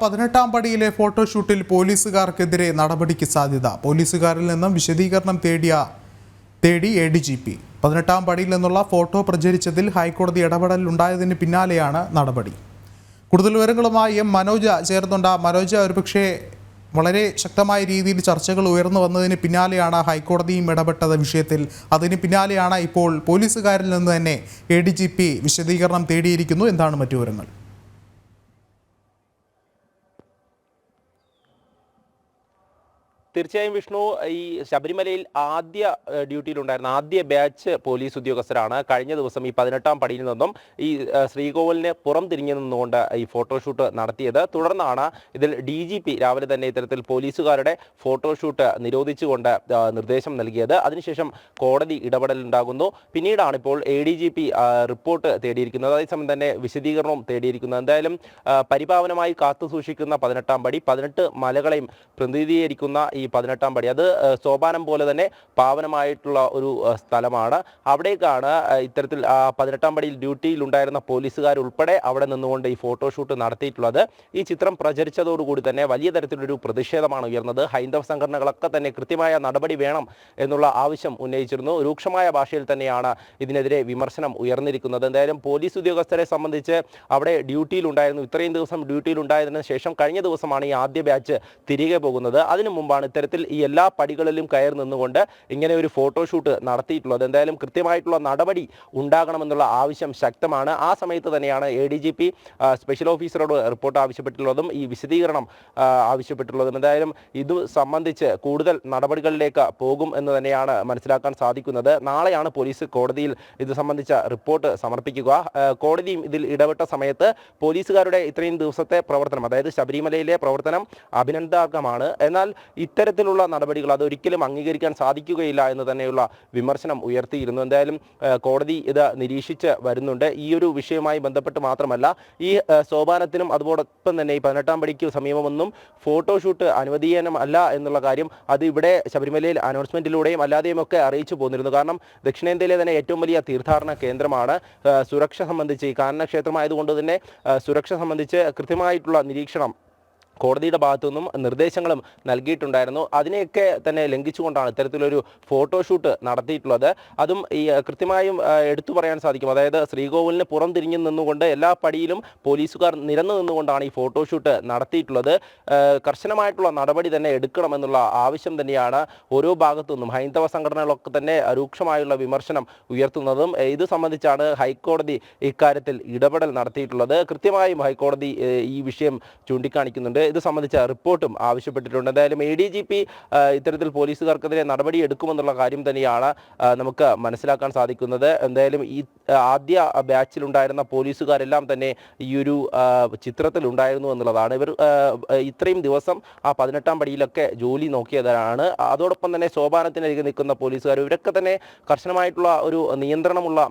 18-ാം പടിയിലെ ഫോട്ടോഷൂട്ടിൽ പോലീസുകാർക്കെതിരെ നടപടിക്ക് സാധ്യത. പോലീസുകാരിൽ നിന്നും വിശദീകരണം തേടി ADGP. 18-ാം പടിയിൽ നിന്നുള്ള ഫോട്ടോ പ്രചരിച്ചതിൽ ഹൈക്കോടതി ഇടപെടൽ ഉണ്ടായതിന് പിന്നാലെയാണ് നടപടി. കൂടുതൽ വിവരങ്ങളുമായി മനോജ് ചേർന്നുണ്ട്. മനോജ്, ഒരുപക്ഷെ വളരെ ശക്തമായ രീതിയിൽ ചർച്ചകൾ ഉയർന്നു വന്നതിന് പിന്നാലെയാണ് ഹൈക്കോടതിയും ഇടപെട്ടത് വിഷയത്തിൽ. അതിന് പിന്നാലെയാണ് ഇപ്പോൾ പോലീസുകാരിൽ നിന്ന് തന്നെ ADGP വിശദീകരണം തേടിയിരിക്കുന്നു. എന്താണ് മറ്റു വിവരങ്ങൾ? തീർച്ചയായും വിഷ്ണു, ഈ ശബരിമലയിൽ ഡ്യൂട്ടിയിലുണ്ടായിരുന്ന ആദ്യ ബാച്ച് പോലീസ് ഉദ്യോഗസ്ഥരാണ് കഴിഞ്ഞ ദിവസം ഈ 18-ാം പടിയിൽ നിന്നും ഈ ശ്രീകോവിലിന് പുറം തിരിഞ്ഞു നിന്നുകൊണ്ട് ഈ ഫോട്ടോഷൂട്ട് നടത്തിയത്. തുടർന്നാണ് ഇതിൽ DGP രാവിലെ തന്നെ ഇത്തരത്തിൽ പോലീസുകാരുടെ ഫോട്ടോഷൂട്ട് നിരോധിച്ചുകൊണ്ട് നിർദ്ദേശം നൽകിയത്. അതിനുശേഷം കോടതി ഇടപെടലുണ്ടാകുന്നു. പിന്നീടാണ് ഇപ്പോൾ ADGP റിപ്പോർട്ട് തേടിയിരിക്കുന്നത്. അതേസമയം തന്നെ വിശദീകരണവും തേടിയിരിക്കുന്നത്. എന്തായാലും പരിപാവനമായി കാത്തുസൂക്ഷിക്കുന്ന 18-ാം പടി, 18 മലകളെയും പ്രതിനിധീകരിക്കുന്ന ഈ 18-ാം പടി, അത് സോപാനം പോലെ തന്നെ പാവനമായിട്ടുള്ള ഒരു സ്ഥലമാണ്. അവിടേക്കാണ് ഇത്തരത്തിൽ 18-ാം പടിയിൽ ഡ്യൂട്ടിയിലുണ്ടായിരുന്ന പോലീസുകാരുൾപ്പെടെ അവിടെ നിന്നുകൊണ്ട് ഈ ഫോട്ടോഷൂട്ട് നടത്തിയിട്ടുള്ളത്. ഈ ചിത്രം പ്രചരിച്ചതോടുകൂടി തന്നെ വലിയ തരത്തിലൊരു പ്രതിഷേധമാണ് ഉയർന്നത്. ഹൈന്ദവ സംഘടനകളൊക്കെ തന്നെ കൃത്യമായ നടപടി വേണം എന്നുള്ള ആവശ്യം ഉന്നയിച്ചിരുന്നു. രൂക്ഷമായ ഭാഷയിൽ തന്നെയാണ് ഇതിനെതിരെ വിമർശനം ഉയർന്നിരിക്കുന്നത്. എന്തായാലും പോലീസ് ഉദ്യോഗസ്ഥരെ സംബന്ധിച്ച് അവിടെ ഡ്യൂട്ടിയിലുണ്ടായിരുന്നു. ഇത്രയും ദിവസം ഡ്യൂട്ടിയിലുണ്ടായതിനു ശേഷം കഴിഞ്ഞ ദിവസമാണ് ഈ ആദ്യ ബാച്ച് തിരികെ പോകുന്നത്. അതിനു മുമ്പാണ് ഇത്തരത്തിൽ ഈ എല്ലാ പടികളിലും കയറി നിന്നുകൊണ്ട് ഇങ്ങനെ ഒരു ഫോട്ടോഷൂട്ട് നടത്തിയിട്ടുള്ളത്. എന്തായാലും കൃത്യമായിട്ടുള്ള നടപടി ഉണ്ടാകണമെന്നുള്ള ആവശ്യം ശക്തമാണ്. ആ സമയത്ത് തന്നെയാണ് ADGP സ്പെഷ്യൽ ഓഫീസറോട് റിപ്പോർട്ട് ആവശ്യപ്പെട്ടിട്ടുള്ളതും ഈ വിശദീകരണം ആവശ്യപ്പെട്ടിട്ടുള്ളതും. എന്തായാലും ഇത് സംബന്ധിച്ച് കൂടുതൽ നടപടികളിലേക്ക് പോകും എന്ന് തന്നെയാണ് മനസ്സിലാക്കാൻ സാധിക്കുന്നത്. നാളെയാണ് പോലീസ് കോടതിയിൽ ഇത് സംബന്ധിച്ച റിപ്പോർട്ട് സമർപ്പിക്കുക. കോടതിയും ഇതിൽ ഇടപെട്ട സമയത്ത് പോലീസുകാരുടെ ഇത്രയും ദിവസത്തെ പ്രവർത്തനം, അതായത് ശബരിമലയിലെ പ്രവർത്തനം അഭിനന്ദാർഹമാണ്. എന്നാൽ ഇത്തരത്തിലുള്ള നടപടികൾ അതൊരിക്കലും അംഗീകരിക്കാൻ സാധിക്കുകയില്ല എന്ന് തന്നെയുള്ള വിമർശനം ഉയർത്തിയിരുന്നു. എന്തായാലും കോടതി ഇത് നിരീക്ഷിച്ച് വരുന്നുണ്ട്. ഈ ഒരു വിഷയവുമായി ബന്ധപ്പെട്ട് മാത്രമല്ല, ഈ സോപാനത്തിനും അതോടൊപ്പം തന്നെ ഈ 18-ാം പടിക്ക് സമീപമൊന്നും ഫോട്ടോഷൂട്ട് അനുവദനീയമല്ല എന്നുള്ള കാര്യം അത് ഇവിടെ ശബരിമലയിൽ അനൗൺസ്മെന്റിലൂടെയും അല്ലാതെയും ഒക്കെ അറിയിച്ചു പോന്നിരുന്നു. കാരണം ദക്ഷിണേന്ത്യയിലെ തന്നെ ഏറ്റവും വലിയ തീർത്ഥാടന കേന്ദ്രമാണ്. സുരക്ഷ സംബന്ധിച്ച് ഈ കാനനക്ഷേത്രമായതുകൊണ്ട് തന്നെ സുരക്ഷ സംബന്ധിച്ച് കൃത്യമായിട്ടുള്ള നിരീക്ഷണം കോടതിയുടെ ഭാഗത്തു നിന്നും നിർദ്ദേശങ്ങളും നൽകിയിട്ടുണ്ടായിരുന്നു. അതിനെയൊക്കെ തന്നെ ലംഘിച്ചുകൊണ്ടാണ് ഇത്തരത്തിലൊരു ഫോട്ടോഷൂട്ട് നടത്തിയിട്ടുള്ളത്. അതും ഈ കൃത്യമായും എടുത്തു പറയാൻ സാധിക്കും. അതായത് ശ്രീകോവിലിന് പുറം തിരിഞ്ഞു നിന്നുകൊണ്ട് എല്ലാ പടിയിലും പോലീസുകാർ നിരന്നു നിന്നുകൊണ്ടാണ് ഈ ഫോട്ടോഷൂട്ട് നടത്തിയിട്ടുള്ളത്. കർശനമായിട്ടുള്ള നടപടി തന്നെ എടുക്കണമെന്നുള്ള ആവശ്യം തന്നെയാണ് ഓരോ ഭാഗത്തു നിന്നും ഹൈന്ദവ സംഘടനകളൊക്കെ തന്നെ രൂക്ഷമായുള്ള വിമർശനം ഉയർത്തുന്നതും. ഇത് സംബന്ധിച്ചാണ് ഹൈക്കോടതി ഇക്കാര്യത്തിൽ ഇടപെടൽ നടത്തിയിട്ടുള്ളത്. കൃത്യമായും ഹൈക്കോടതി ഈ വിഷയം ചൂണ്ടിക്കാണിക്കുന്നുണ്ട്. ഇത് സംബന്ധിച്ച റിപ്പോർട്ടും ആവശ്യപ്പെട്ടിട്ടുണ്ട്. എന്തായാലും ADGP ഇത്തരത്തിൽ പോലീസുകാർക്കെതിരെ നടപടി എടുക്കുമെന്നുള്ള കാര്യം തന്നെയാണ് നമുക്ക് മനസ്സിലാക്കാൻ സാധിക്കുന്നത്. എന്തായാലും ഈ ആദ്യ ബാച്ചിലുണ്ടായിരുന്ന പോലീസുകാരെല്ലാം തന്നെ ഈ ഒരു ചിത്രത്തിൽ ഉണ്ടായിരുന്നു എന്നുള്ളതാണ്. ഇവർ ഇത്രയും ദിവസം ആ 18-ാം പടിയിലൊക്കെ ജോലി നോക്കിയതാണ്. അതോടൊപ്പം തന്നെ സോപാനത്തിനരികെ നിൽക്കുന്ന പോലീസുകാർ ഇവരൊക്കെ തന്നെ കർശനമായിട്ടുള്ള ഒരു നിയന്ത്രണമുള്ള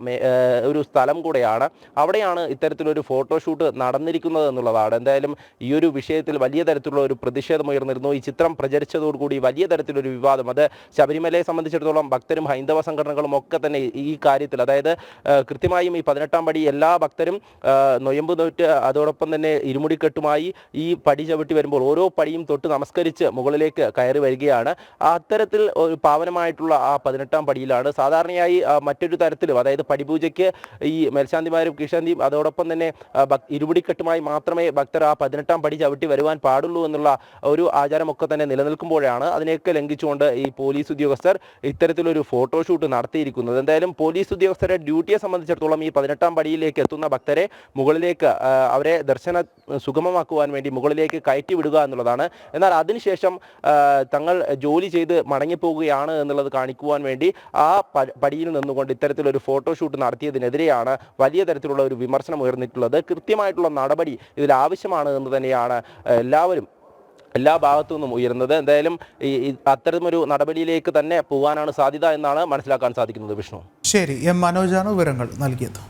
ഒരു സ്ഥലം കൂടെയാണ്. അവിടെയാണ് ഇത്തരത്തിലൊരു ഫോട്ടോഷൂട്ട് നടന്നിരിക്കുന്നത് എന്നുള്ളതാണ്. എന്തായാലും ഈ ഒരു വിഷയത്തിൽ വലിയ തരത്തിലുള്ള ഒരു പ്രതിഷേധം ഉയർന്നിരുന്നു. ഈ ചിത്രം പ്രചരിച്ചതോടുകൂടി വലിയ തരത്തിലൊരു വിവാദം, അത് ശബരിമലയെ സംബന്ധിച്ചിടത്തോളം ഭക്തരും ഹൈന്ദവ സംഘടനകളും ഒക്കെ തന്നെ ഈ കാര്യത്തിൽ, അതായത് കൃത്യമായും ഈ 18-ാം പടി എല്ലാ ഭക്തരും നൊയമ്പ് നോറ്റ് അതോടൊപ്പം തന്നെ ഇരുമുടിക്കെട്ടുമായി ഈ പടി ചവിട്ടി വരുമ്പോൾ ഓരോ പടിയും തൊട്ട് നമസ്കരിച്ച് മുകളിലേക്ക് കയറി വരികയാണ്. അത്തരത്തിൽ ഒരു പാവനമായിട്ടുള്ള ആ 18-ാം പടിയിലാണ് സാധാരണയായി മറ്റൊരു തരത്തിലും, അതായത് പടിപൂജയ്ക്ക് ഈ മേൽശാന്തിമാരും കീഴ്ശാന്തിയും അതോടൊപ്പം തന്നെ ഇരുമുടിക്കെട്ടുമായി മാത്രമേ ഭക്തർ ആ 18-ാം പടി ചവിട്ടി വരുവാൻ പാടുള്ളൂ എന്നുള്ള ഒരു ആചാരമൊക്കെ തന്നെ നിലനിൽക്കുമ്പോഴാണ് അതിനെയൊക്കെ ലംഘിച്ചുകൊണ്ട് ഈ പോലീസ് ഉദ്യോഗസ്ഥർ ഇത്തരത്തിലൊരു ഫോട്ടോഷൂട്ട് നടത്തിയിരിക്കുന്നത്. എന്തായാലും പോലീസ് ഉദ്യോഗസ്ഥരുടെ ഡ്യൂട്ടിയെ സംബന്ധിച്ചിടത്തോളം ഈ 18-ാം പടിയിലേക്ക് എത്തുന്ന ഭക്തരെ മുകളിലേക്ക് അവരെ ദർശന സുഗമമാക്കുവാൻ വേണ്ടി മുകളിലേക്ക് കയറ്റി വിടുക എന്നുള്ളതാണ്. എന്നാൽ അതിനുശേഷം തങ്ങൾ ജോലി ചെയ്ത് മടങ്ങിപ്പോവുകയാണ് എന്നുള്ളത് കാണിക്കുവാൻ വേണ്ടി ആ പടിയിൽ നിന്നുകൊണ്ട് ഇത്തരത്തിലൊരു ഫോട്ടോഷൂട്ട് നടത്തിയതിനെതിരെയാണ് വലിയ തരത്തിലുള്ള ഒരു വിമർശനം ഉയർന്നിട്ടുള്ളത്. കൃത്യമായിട്ടുള്ള നടപടി ഇതിൽ ആവശ്യമാണ് എന്ന് തന്നെയാണ് എല്ലാ ഭാഗത്തു നിന്നും ഉയരുന്നത്. എന്തായാലും അത്തരമൊരു നടപടിയിലേക്ക് തന്നെ പോകാനാണ് സാധ്യത എന്നാണ് മനസ്സിലാക്കാൻ സാധിക്കുന്നത്. വിഷ്ണു, ശരി. മനോജാണ് വിവരങ്ങൾ നൽകിയത്.